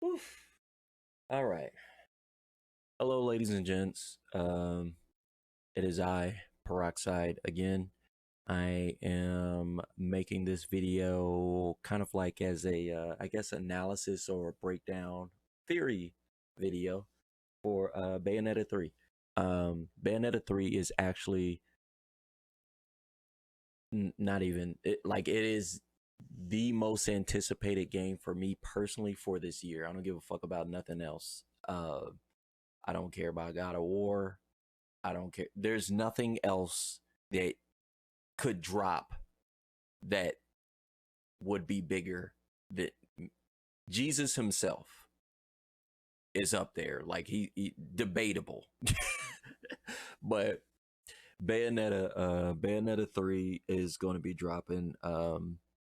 Whew. All right. Hello, ladies and gents. It is I, Peroxide, again. I am making this video kind of like as a, I guess, analysis or breakdown theory video for Bayonetta 3. Bayonetta 3 is actually not even, it is the most anticipated game for me personally for this year. I don't give a fuck about nothing else. I don't care about God of War. I don't care. There's nothing else that could drop that would be bigger. That Jesus himself is up there. Like he debatable. But Bayonetta 3 is going to be dropping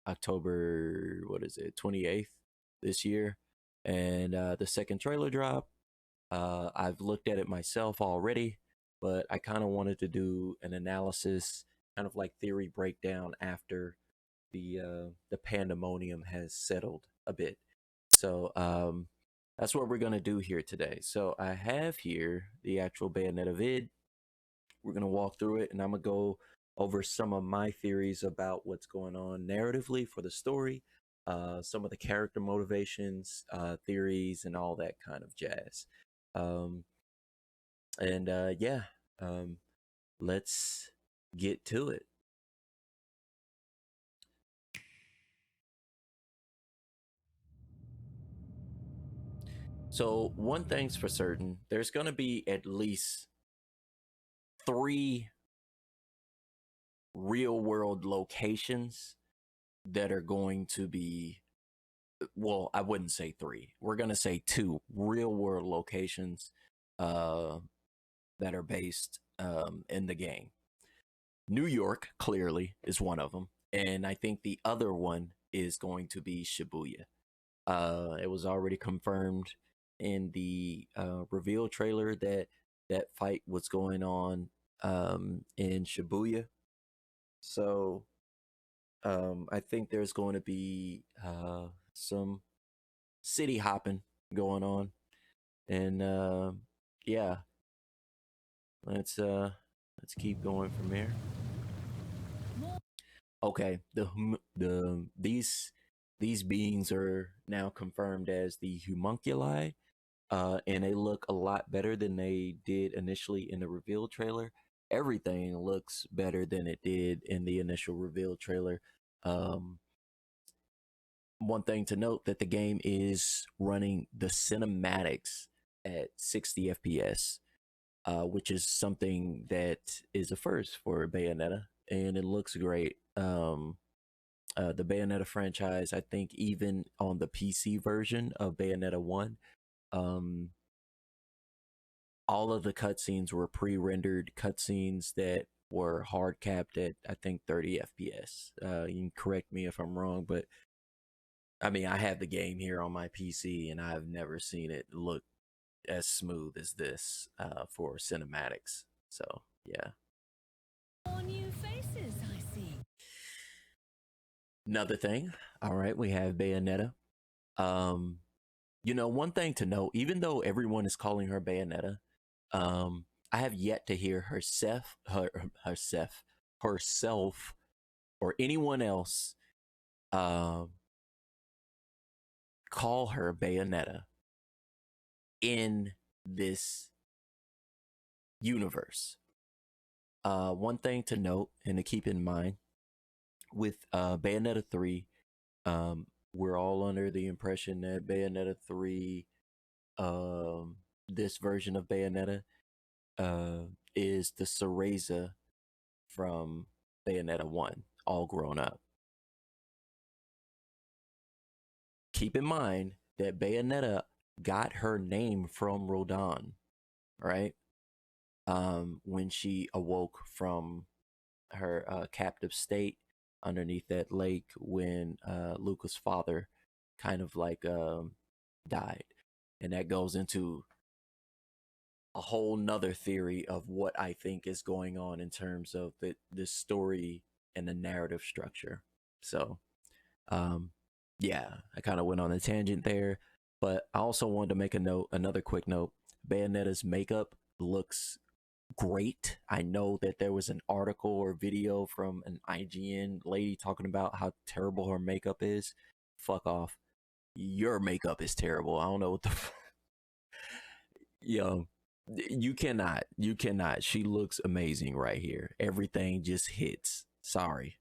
October, what is it, 28th this year. And the second trailer drop, I've looked at it myself already, but I kind of wanted to do an analysis, kind of like theory breakdown after the pandemonium has settled a bit. So that's what we're gonna do here today. So I have here the actual Bayonetta vid. We're gonna walk through it, and I'm gonna go over some of my theories about what's going on narratively for the story, some of the character motivations, theories, and all that kind of jazz. Um, and yeah, um, let's get to it. So, one thing's for certain, there's going to be at least three real world locations that are going to be, well, I wouldn't say three. We're going to say two real world locations uh, that are based in the game. New York, clearly, is one of them. And I think the other one is going to be Shibuya. It was already confirmed in the reveal trailer that that fight was going on in Shibuya. So I think there's going to be some city hopping going on, and yeah, let's uh, let's keep going from there. Okay, these beings are now confirmed as the homunculi, and they look a lot better than they did initially in the reveal trailer. Everything looks better than it did in the initial reveal trailer. Um, One thing to note that the game is running the cinematics at 60 FPS, which is something that is a first for Bayonetta, and it looks great. The Bayonetta franchise, I think, even on the PC version of Bayonetta 1, um, all of the cutscenes were pre-rendered cutscenes that were hard capped at I think 30 FPS. You can correct me if I'm wrong, but I mean I have the game here on my PC and I've never seen it look as smooth as this for cinematics. So yeah. More new faces, I see. Another thing, all right, we have Bayonetta. Um, one thing to note, even though everyone is calling her Bayonetta, I have yet to hear herself, or anyone else um, call her Bayonetta in this universe. One thing to note and to keep in mind with Bayonetta 3, we're all under the impression that Bayonetta 3, um, this version of Bayonetta, uh, is the Cereza from Bayonetta 1, all grown up. Keep in mind that Bayonetta got her name from Rodan, right? When she awoke from her captive state underneath that lake when Luca's father kind of like died. And that goes into a whole nother theory of what I think is going on in terms of the story and the narrative structure. So, um, yeah, I kind of went on a tangent there. But I also wanted to make a note, another quick note. Bayonetta's makeup looks great. I know that there was an article or video from an IGN lady talking about how terrible her makeup is. Fuck off. Your makeup is terrible. I don't know what the yo. You cannot. She looks amazing right here. Everything just hits. Sorry.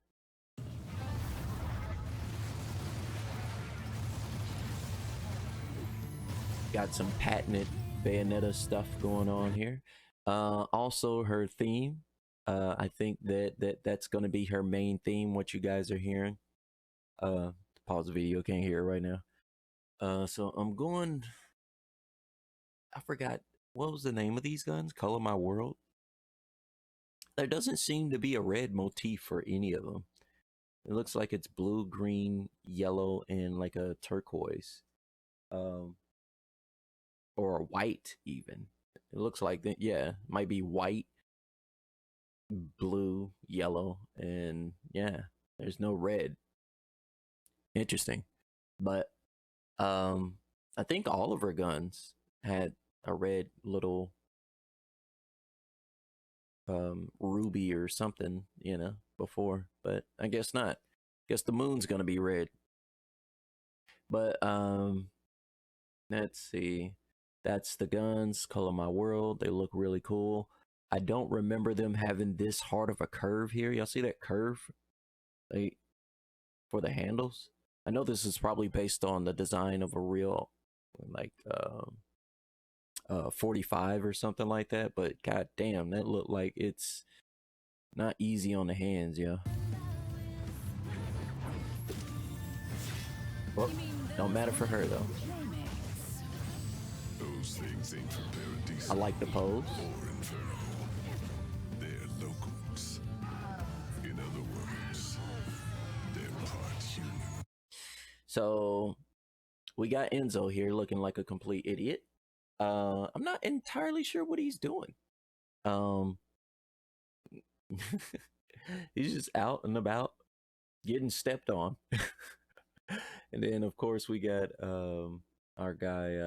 Got some patented Bayonetta stuff going on here. Also, her theme. I think that's going to be her main theme. What you guys are hearing. Pause the video. Can't hear it right now. So I'm going. I forgot what was the name of these guns. Color My World. There doesn't seem to be a red motif for any of them. It looks like it's blue, green, yellow, and like a turquoise. Or a white even. It looks like that, yeah, might be white, blue, yellow, and yeah, there's no red. Interesting. But I think all of her guns had a red little ruby or something, before, but I guess not. Guess the moon's gonna be red. But let's see. That's the guns, Color My World. They look really cool. I don't remember them having this hard of a curve here. Y'all see that curve? Like for the handles? I know this is probably based on the design of a real like 45 or something like that, but god damn, that looked like it's not easy on the hands, yeah. Well, don't matter for her though. Those things ain't for Paradise. I like the pose. Or Inferno. They're locals. In other words, they're part human. So we got Enzo here looking like a complete idiot. I'm not entirely sure what he's doing. He's just out and about getting stepped on. And then of course we got our guy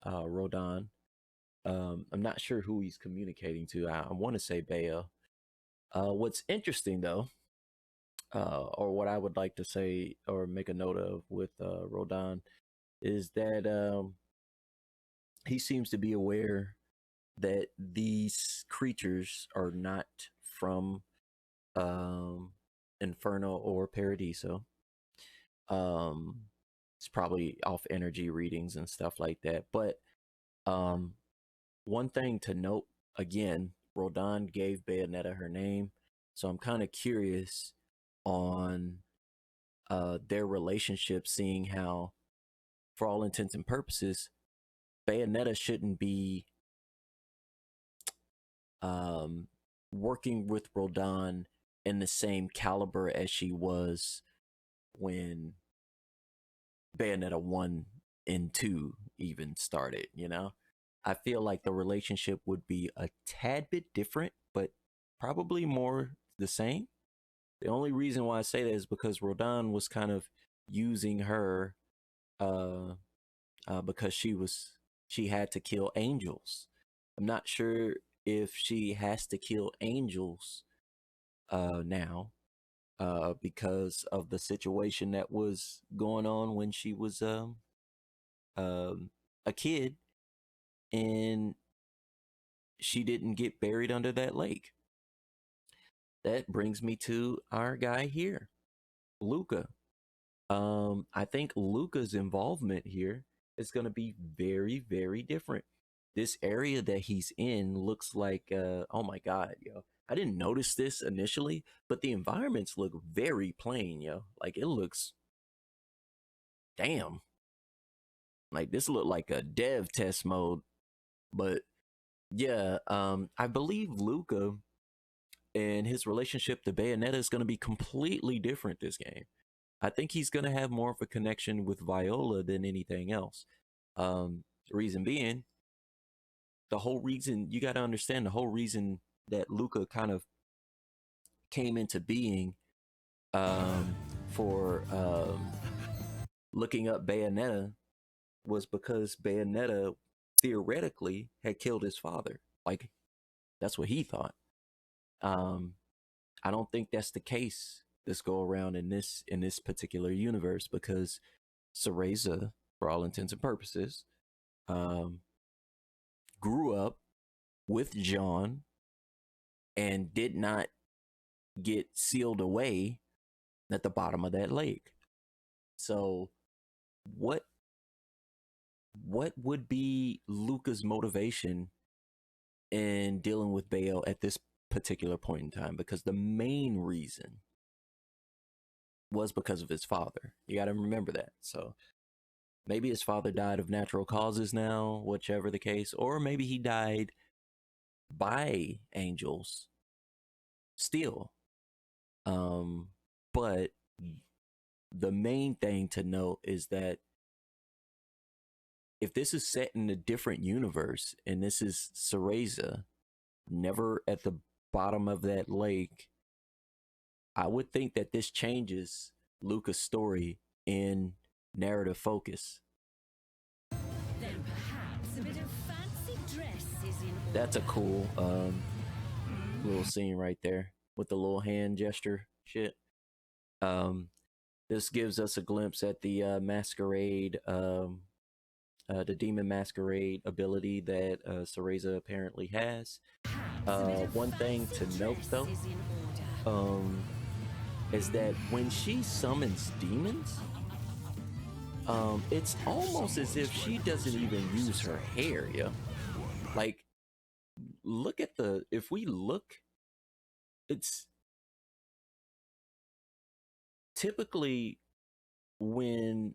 Rodon. I'm not sure who he's communicating to. I want to say Bayo. What's interesting though, or what I would like to say or make a note of with Rodon is that he seems to be aware that these creatures are not from Inferno or Paradiso. It's probably off energy readings and stuff like that. But one thing to note again, Rodon gave Bayonetta her name, so I'm kind of curious on their relationship, seeing how, for all intents and purposes, Bayonetta shouldn't be working with Rodon in the same caliber as she was when Bayonetta 1 and 2 even started, I feel like the relationship would be a tad bit different, but probably more the same. The only reason why I say that is because Rodon was kind of using her because she had to kill angels. I'm not sure if she has to kill angels now because of the situation that was going on when she was a kid and she didn't get buried under that lake. That brings me to our guy here, Luca. I think Luca's involvement here is going to be very, very different. This area that he's in looks like, oh my God, yo. I didn't notice this initially, but the environments look very plain, yo. Like it looks, damn. Like this looked like a dev test mode, but yeah, I believe Luca and his relationship to Bayonetta is going to be completely different this game. I think he's going to have more of a connection with Viola than anything else. Reason being, the whole reason, you got to understand the whole reason that Luca kind of came into being for looking up Bayonetta was because Bayonetta theoretically had killed his father. Like that's what he thought. Um, I don't think that's the case this go around in this particular universe because Cereza, for all intents and purposes, um, grew up with John and did not get sealed away at the bottom of that lake. So what would be Luca's motivation in dealing with Bayo at this particular point in time? Because the main reason was because of his father. You got to remember that. So maybe his father died of natural causes now, whichever the case, or maybe he died by angels still. But the main thing to note is that if this is set in a different universe and this is Cereza, never at the bottom of that lake, I would think that this changes Luca's story in narrative focus. Then perhaps a bit of fancy dress is in order. That's a cool little scene right there with the little hand gesture shit. This gives us a glimpse at the masquerade, the demon masquerade ability that Cereza apparently has. One thing to note though, is that when she summons demons, it's almost as if she doesn't even use her hair, yeah. Like, look at if we look, it's typically when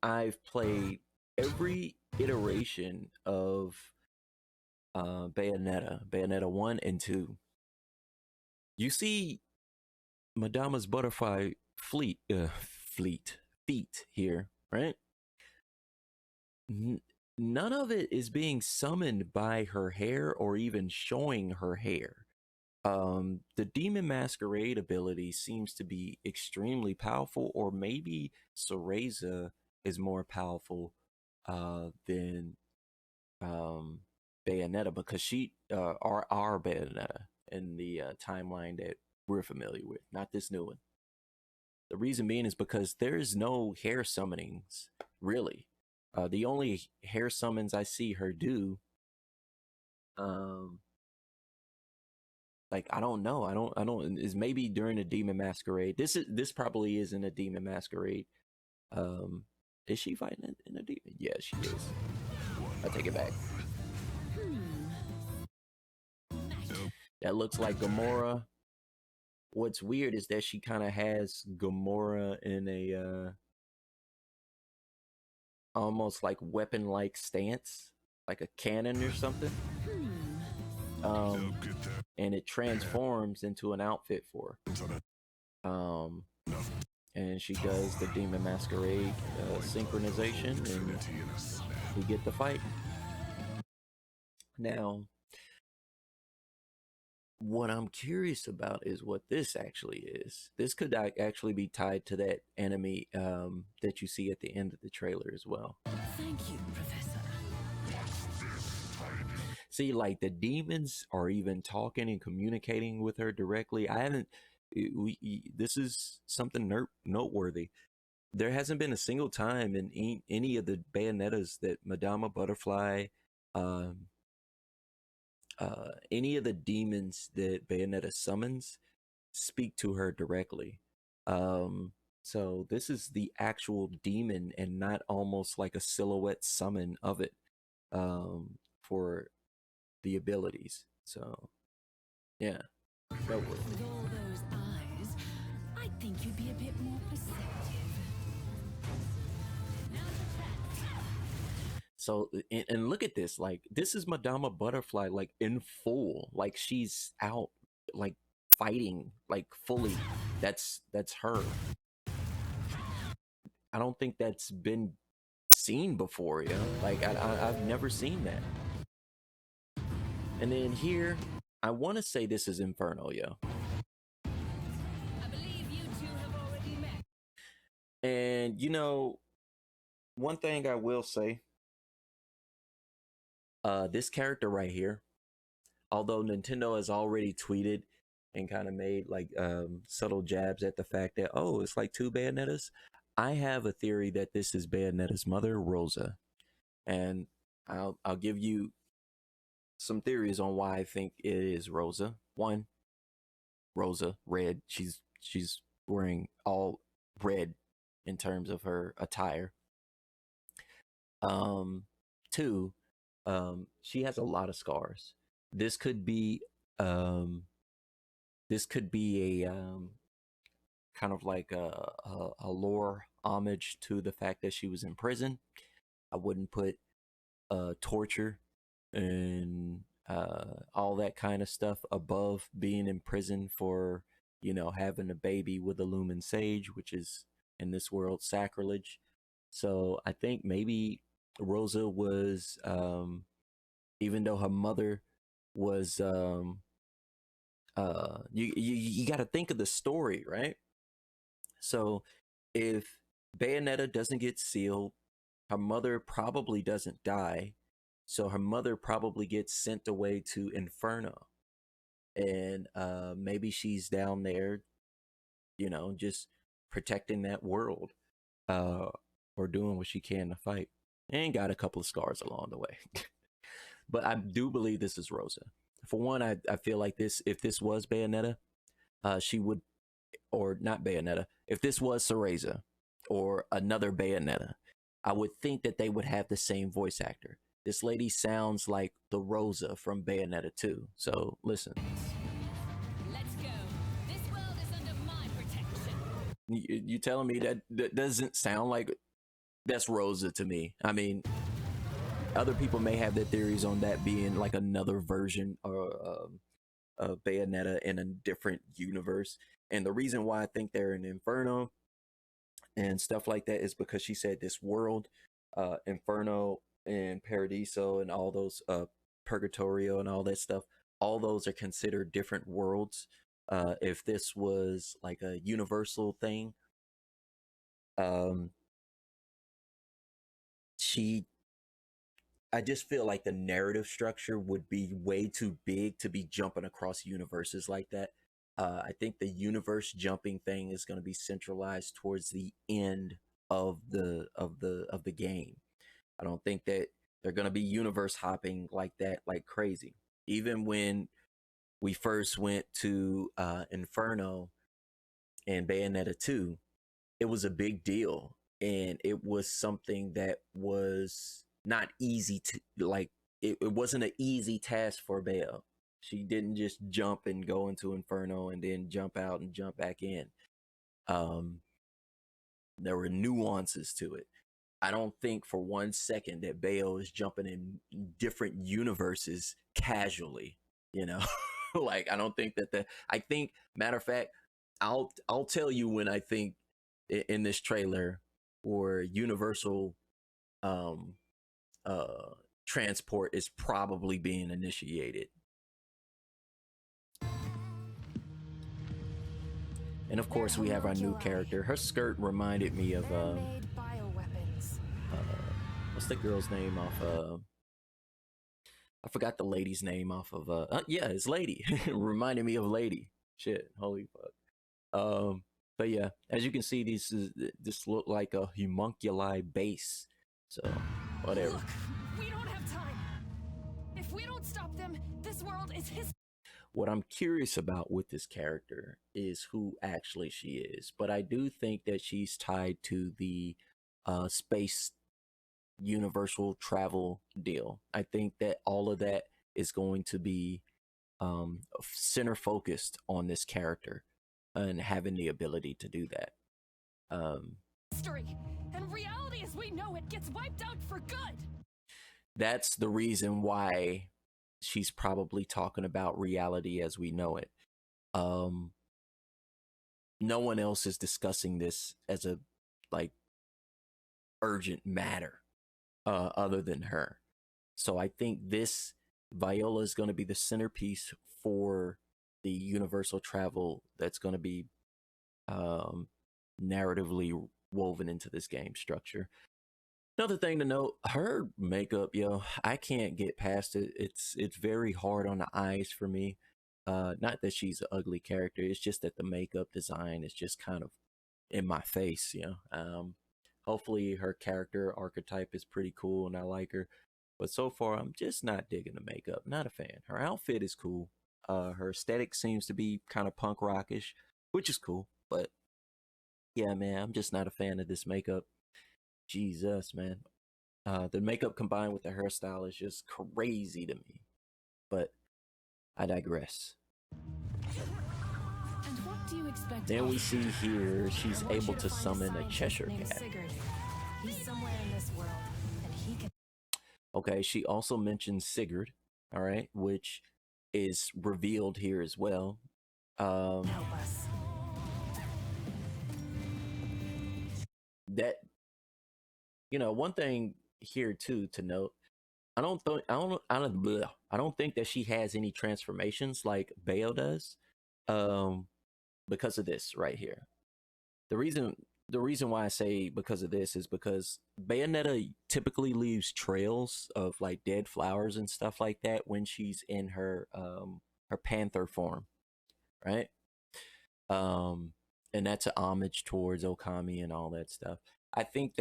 I've played every iteration of Bayonetta 1 and 2, you see Madama's butterfly feet here, right? None of it is being summoned by her hair or even showing her hair. The demon masquerade ability seems to be extremely powerful, or maybe Cereza is more powerful than Bayonetta, because she our Bayonetta in the timeline that we're familiar with, not this new one. The reason being is because there's no hair summonings, really. The only hair summons I see her do, like, I don't know. I don't, is maybe during a demon masquerade. This probably isn't a demon masquerade. Is she fighting in a demon? Yeah, she is. I take it back. That looks like Gamora. What's weird is that she kind of has Gamora in a almost like weapon-like stance, like a cannon or something. And it transforms into an outfit for her. And she does the demon masquerade synchronization, and we get the fight. Now, what I'm curious about is what this actually is. This could actually be tied to that enemy that you see at the end of the trailer as well. Thank you, Professor. See, like, the demons are even talking and communicating with her directly. This is something noteworthy. There hasn't been a single time in any of the Bayonettas that Madama Butterfly, any of the demons that Bayonetta summons speak to her directly. So this is the actual demon and not almost like a silhouette summon of it for the abilities. So yeah, that works. With all those eyes, I think you'd be a bit more perceptive. So and look at this, like, this is Madama Butterfly, like, in full, like, she's out, like, fighting, like, fully. That's her. I don't think that's been seen before, you know? Like, I've never seen that. And then here, I want to say this is Inferno, yo. I believe you two have already met. And, you know, one thing I will say, this character right here, although Nintendo has already tweeted and kind of made like subtle jabs at the fact that, oh, it's like two Bayonettas. I have a theory that this is Bayonetta's mother, Rosa, and I'll give you some theories on why I think it is Rosa. One, Rosa, red. She's wearing all red in terms of her attire. Um, Two, she has a lot of scars. This could be um this could be a kind of like a lore homage to the fact that she was in prison. I wouldn't put torture and all that kind of stuff above being in prison for, you know, having a baby with a lumen sage, which is in this world sacrilege. So I think maybe Rosa was, even though her mother was, you got to think of the story, right? So if Bayonetta doesn't get sealed, her mother probably doesn't die. So her mother probably gets sent away to Inferno. And maybe she's down there, you know, just protecting that world, uh, or doing what she can to fight. And got a couple of scars along the way. But I do believe this is Rosa. For one, I feel like this, if this was Bayonetta, she would, or not Bayonetta, if this was Cereza or another Bayonetta, I would think that they would have the same voice actor. This lady sounds like the Rosa from Bayonetta 2. So listen. Let's go. This world is under my protection. You telling me that doesn't sound like that's Rosa to me? I mean, other people may have their theories on that being like another version or Bayonetta in a different universe. And the reason why I think they're in Inferno and stuff like that is because she said this world, Inferno and Paradiso and all those, Purgatorio and all that stuff, all those are considered different worlds. If this was like a universal thing, um, she I just feel like the narrative structure would be way too big to be jumping across universes like that. I think the universe jumping thing is going to be centralized towards the end of the game. I don't think that they're going to be universe hopping like that like crazy. Even when we first went to Inferno and Bayonetta 2, it was a big deal, and it was something that was not easy to like. It wasn't an easy task for Belle. She didn't just jump and go into Inferno and then jump out and jump back in. um there were nuances to it. I don't think for one second that Bayo is jumping in different universes casually, you know. Like I don't think that I think, matter of fact, I'll tell you when I think in this trailer or universal um uh transport is probably being initiated. And of course we have our new character. Her skirt reminded me of what's the girl's name off I forgot the lady's name off of yeah, it's Lady. Reminded me of Lady. Shit, holy fuck. But yeah, as you can see, this look like a homunculi base. So whatever. Look, we don't have time. If we don't stop them, this world is his. What I'm curious about with this character is who actually she is. But I do think that she's tied to the space universal travel deal. I think that all of that is going to be center focused on this character and having the ability to do that. History and reality as we know it gets wiped out for good. That's the reason why she's probably talking about reality as we know it. No one else is discussing this as a like urgent matter other than her. So I think this Viola is going to be the centerpiece for the universal travel that's going to be narratively woven into this game structure. Another thing to note, her makeup, yo, I can't get past it. It's very hard on the eyes for me. Not that she's an ugly character, it's just that the makeup design is just kind of in my face, you know. Hopefully her character archetype is pretty cool and I like her. But so far I'm just not digging the makeup. Not a fan. Her outfit is cool. Her aesthetic seems to be kind of punk rockish, which is cool. But yeah, man, I'm just not a fan of this makeup. Jesus, man. The makeup combined with the hairstyle is just crazy to me. But I digress. And what do you expect? Then we see here she's I want able you to find summon a scientist Cheshire named Cat. Sigurd. He's somewhere in this world, and he can Okay, she also mentions Sigurd, all right, which is revealed here as well. help us. That one thing here too to note, I don't think that she has any transformations like Bayo does, because of this right here. The reason why I say because of this is because Bayonetta typically leaves trails of like dead flowers and stuff like that when she's in her panther form, right? And that's an homage towards Okami and all that stuff. I think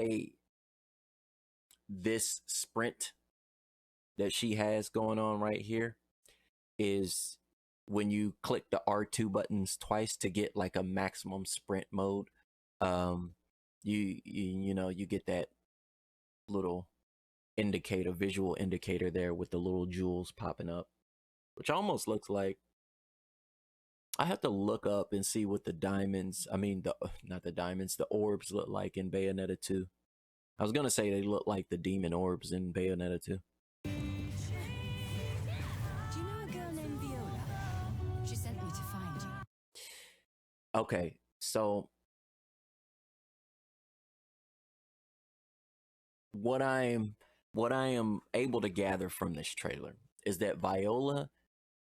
this sprint that she has going on right here is when you click the R2 buttons twice to get like a maximum sprint mode. You get that little visual indicator there with the little jewels popping up, which almost looks like, I have to look up and see what the diamonds, I mean, not the diamonds, the orbs look like in Bayonetta 2. I was gonna say they look like the demon orbs in Bayonetta 2. Do you know a girl named Viola? She sent me to find you. Okay, so what I am able to gather from this trailer is that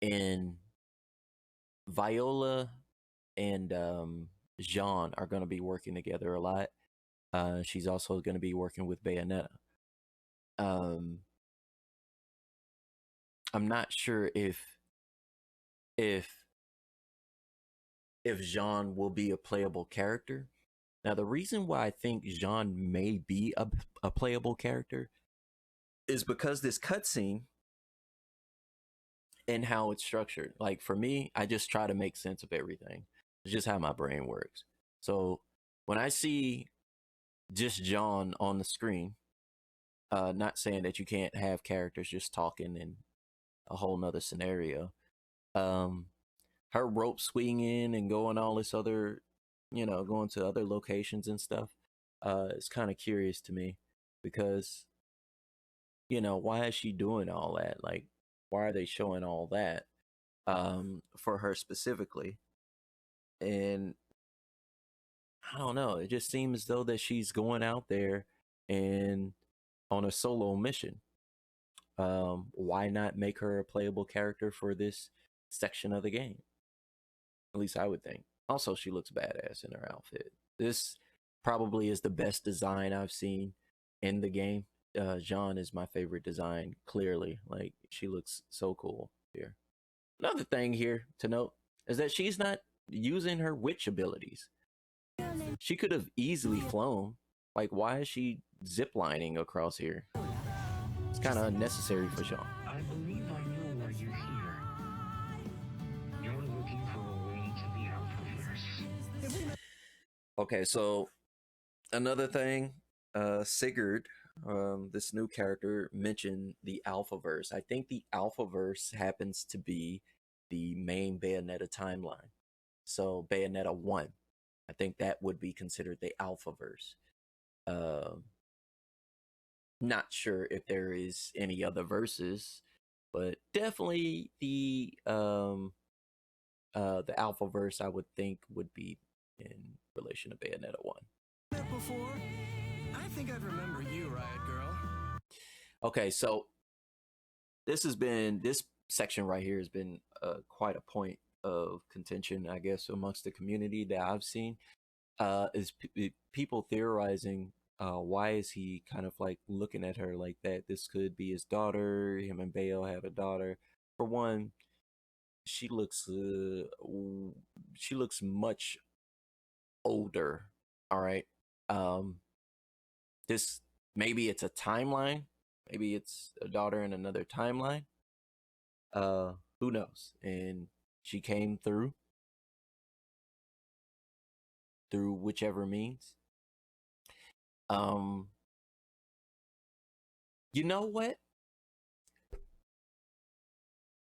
and Viola and Jean are going to be working together a lot. She's also going to be working with Bayonetta. I'm not sure if Jean will be a playable character. Now, the reason why I think Jean may be a playable character is because this cutscene and how it's structured. Like for me, I just try to make sense of everything. It's just how my brain works. So when I see just John on the screen, not saying that you can't have characters just talking in a whole nother scenario. Her rope swinging and going all this other, going to other locations and stuff. It's kind of curious to me because, why is she doing all that? Like, why are they showing all that for her specifically? And I don't know. It just seems as though that she's going out there and on a solo mission. Why not make her a playable character for this section of the game? At least I would think. Also, she looks badass in her outfit. This probably is the best design I've seen in the game. Jean is my favorite design, clearly. Like, she looks so cool here. Another thing here to note is that she's not using her witch abilities. She could have easily flown. Like, why is she ziplining across here? It's kind of unnecessary for Jean. I believe I know why you're here. You're looking for a way to the Alphaverse. Okay, so another thing, Sigurd, this new character, mentioned the Alphaverse. I think the Alphaverse happens to be the main Bayonetta timeline. So Bayonetta 1. I think that would be considered the Alphaverse. Not sure if there is any other verses, but definitely the Alphaverse I would think would be in relation to Bayonetta 1. Met before? I think I'd remember you, Riot Girl. Okay, so this section right here has been quite a point of contention, I guess, amongst the community that I've seen. Is people theorizing Why is he kind of like looking at her like that? This could be his daughter. Him and Bayo have a daughter. For one, she looks much older. All right. Um, this maybe it's a timeline. Maybe it's a daughter in another timeline. Who knows? And she came through whichever means. Um, you know what?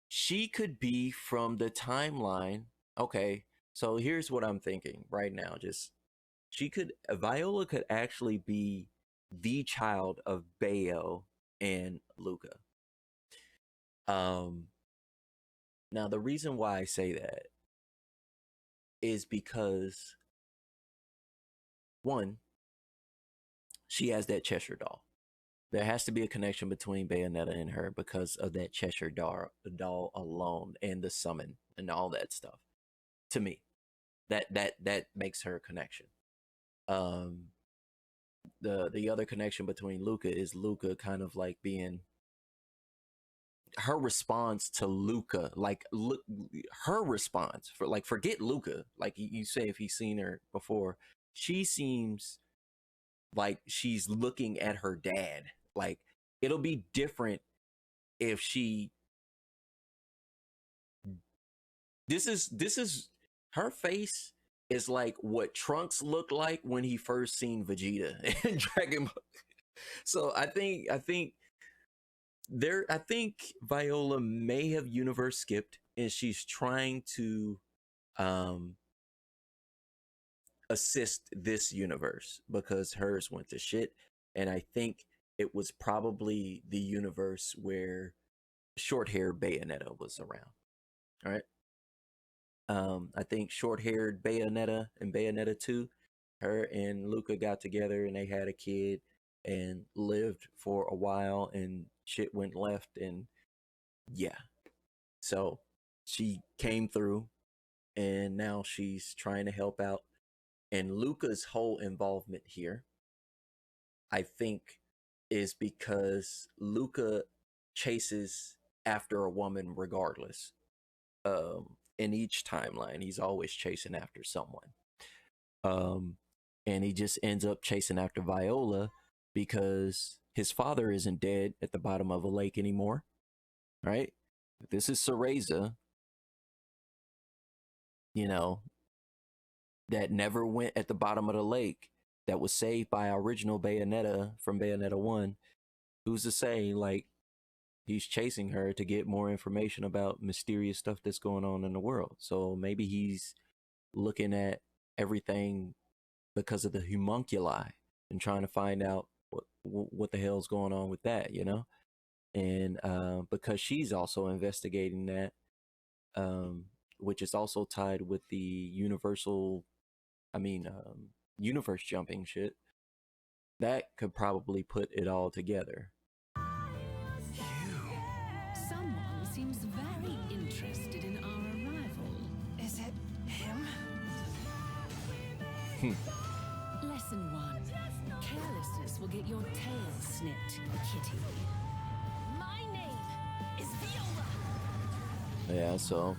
She could be from the timeline. Okay, so here's what I'm thinking right now. Just Viola could actually be the child of Bayo and Luca. Um, Now the reason why I say that is because one, she has that Cheshire doll. There has to be a connection between Bayonetta and her because of that Cheshire doll alone and the summon and all that stuff. To me, that makes her a connection. Um, the other connection between Luca is Luca kind of like being her response to Luca, like her response for like forget Luca, like you say if he's seen her before, she seems like she's looking at her dad. Like it'll be different if she this is her face is like what Trunks looked like when he first seen Vegeta in Dragon Ball. So I think Viola may have universe skipped and she's trying to assist this universe because hers went to shit. And I think it was probably the universe where short-haired Bayonetta was around. All right. I think short-haired Bayonetta and Bayonetta 2, her and Luca got together and they had a kid and lived for a while and shit went left and yeah. So she came through and now she's trying to help out. And Luca's whole involvement here, I think, is because Luca chases after a woman regardless. In each timeline, he's always chasing after someone. And he just ends up chasing after Viola because his father isn't dead at the bottom of a lake anymore, right? This is Cereza, you know, that never went at the bottom of the lake, that was saved by original Bayonetta from Bayonetta 1. Who's to say, like, he's chasing her to get more information about mysterious stuff that's going on in the world. So maybe he's looking at everything because of the homunculi and trying to find out what the hell's going on with that, you know? And because she's also investigating that, which is also tied with the universe jumping shit, that could probably put it all together. Someone seems very interested in our arrival. Is it him? Lesson 1. Carelessness will get your tail snipped, kitty. My name is Viola. Yeah, so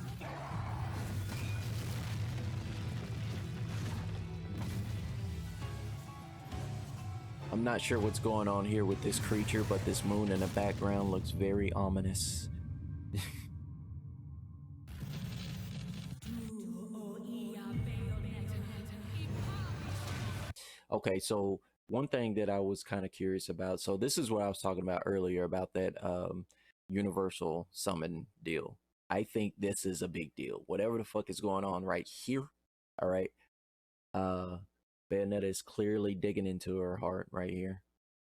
I'm not sure what's going on here with this creature, but this moon in the background looks very ominous. Okay, so one thing that I was kind of curious about, so this is what I was talking about earlier about that universal summon deal. I think this is a big deal. Whatever the fuck is going on right here, all right? Bayonetta is clearly digging into her heart right here.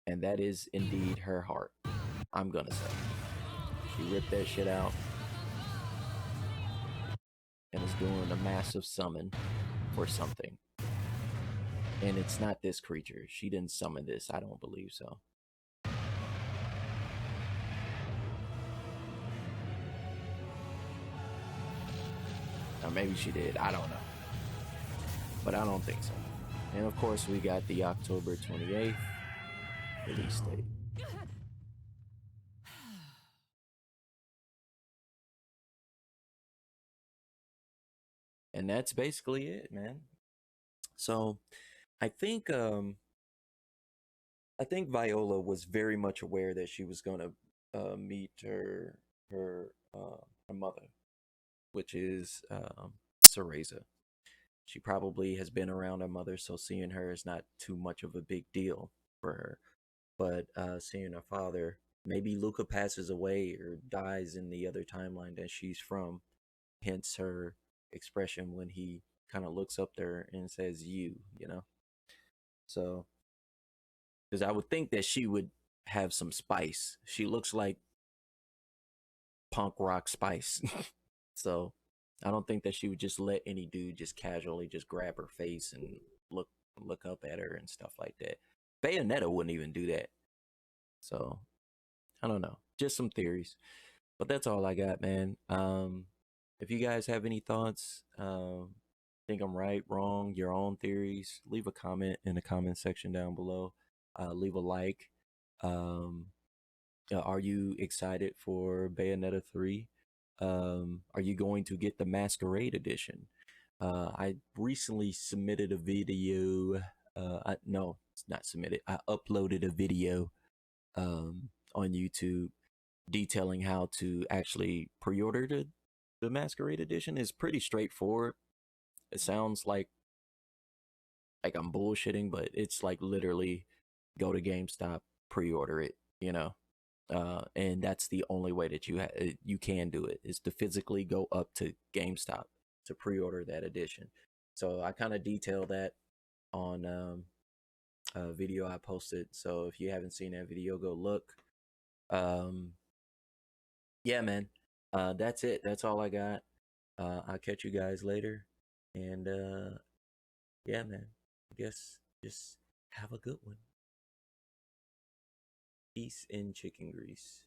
And that is indeed her heart, I'm gonna say. She ripped that shit out and is doing a massive summon for something. And it's not this creature. She didn't summon this. I don't believe so. Or maybe she did. I don't know. But I don't think so. And of course, we got the October 28th release date. And that's basically it, man. So I think Viola was very much aware that she was gonna meet her mother, which is Cereza. She probably has been around her mother, so seeing her is not too much of a big deal for her. But seeing her father, maybe Luca passes away or dies in the other timeline that she's from, hence her expression when he kind of looks up there and says you know. So because I would think that she would have some spice. She looks like punk rock spice. So I don't think that she would just let any dude just casually just grab her face and look up at her and stuff like that. Bayonetta wouldn't even do that. So I don't know. Just some theories. But that's all I got, man. If you guys have any thoughts, think I'm right, wrong, your own theories, leave a comment in the comment section down below. Leave a like. Um, are you excited for Bayonetta 3? Are you going to get the Masquerade edition? I recently submitted a video. No, it's not submitted. I uploaded a video on YouTube detailing how to actually pre-order the Masquerade edition. Is pretty straightforward. It sounds like I'm bullshitting, but it's like literally go to GameStop, pre-order it, you know. And that's the only way that you can do it, is to physically go up to GameStop to pre-order that edition. So I kind of detail that on a video I posted. So if you haven't seen that video, go look. Yeah, man. That's it. That's all I got. I'll catch you guys later. And yeah, man. I guess just have a good one. Peace in chicken grease.